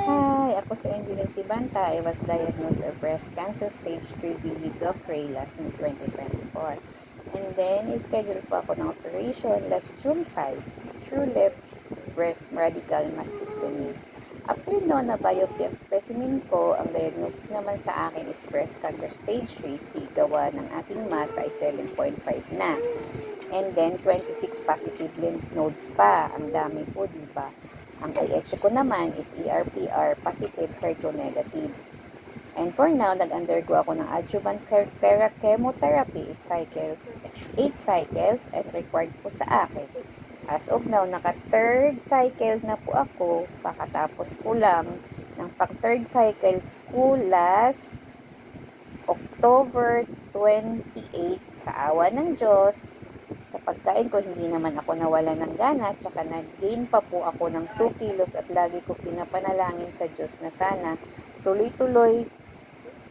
Hi, ako si Angeline Sibanta. I was diagnosed of breast cancer stage 3B with Docray last in 2024. And then, scheduled po ako ng operation last June 5, true left breast radical mastectomy. After no na biopsy ang specimen ko, ang diagnosis naman sa akin is breast cancer stage 3C, gawa ng ating mass ay 7.5 na. And then, 26 positive lymph nodes pa. Ang dami po, diba? Ang IHC ko naman is ERPR positive, HER2 negative. And for now, nag-undergo ako ng adjuvant chemotherapy 8 cycles and required po sa akin. As of now, naka-third cycle na po ako. Pakatapos ko lang ng pang-third cycle ko last October 28 sa awa ng Diyos. Sa pagkain ko, hindi naman ako nawala ng gana, tsaka nag-gain pa po ako ng 2 kilos at lagi ko pinapanalangin sa Diyos na sana tuloy-tuloy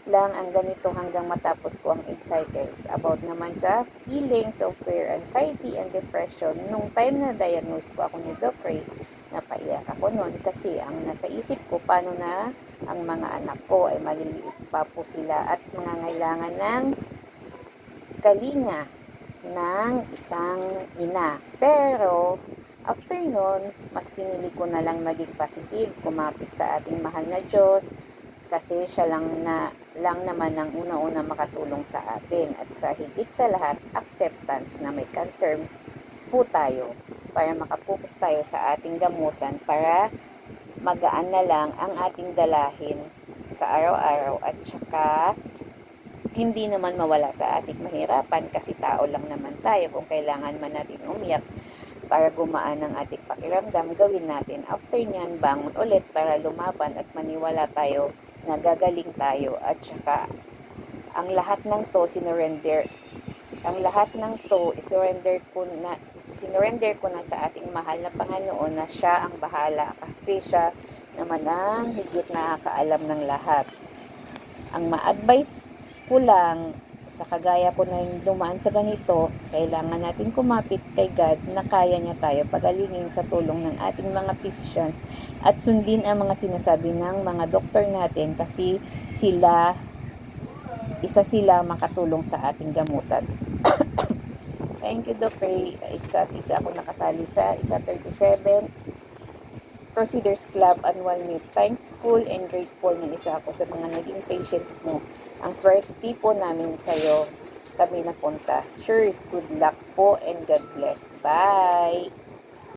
lang ang ganito hanggang matapos ko ang 8 cycles. About naman sa feelings of fear, anxiety, and depression, nung time na diagnose ko ako ni Doc Ray, napaiyak ako noon kasi ang nasa isip ko, paano na ang mga anak ko ay maliliit pa po sila at nangangailangan ng kalinga ng isang ina. Pero, after nun, mas pinili ko na lang maging positive, kumapit sa ating mahal na Diyos, kasi siya lang naman ang una-una makatulong sa atin. At sa higit sa lahat, acceptance na may cancer po tayo, para makapokus tayo sa ating gamutan, para magaan na lang ang ating dalahin sa araw-araw at saka hindi naman mawala sa ating mahirapan kasi tao lang naman tayo. Kung kailangan man natin umiyak para gumaan ang ating pakiramdam, gawin natin. After nyan, bangon ulit para lumaban at maniwala tayo na gagaling tayo. At saka, ang lahat ng to, sinurrender ko na sa ating mahal na Panginoon na siya ang bahala kasi siya naman ang higit nakakaalam ng lahat. Ang ma-advise ko lang sa kagaya ko na yung dumaan sa ganito, kailangan natin kumapit kay God na kaya niya tayo pagalingin sa tulong ng ating mga physicians at sundin ang mga sinasabi ng mga doktor natin kasi isa sila makatulong sa ating gamutan. Thank you, Doc Ray. Isa ako nakasali sa ika-37 Procedures Club Annual Meet. Thankful and grateful na isa ako sa mga naging patient mo. Ang swerte po namin sa'yo kami napunta. Cheers, good luck po and God bless. Bye!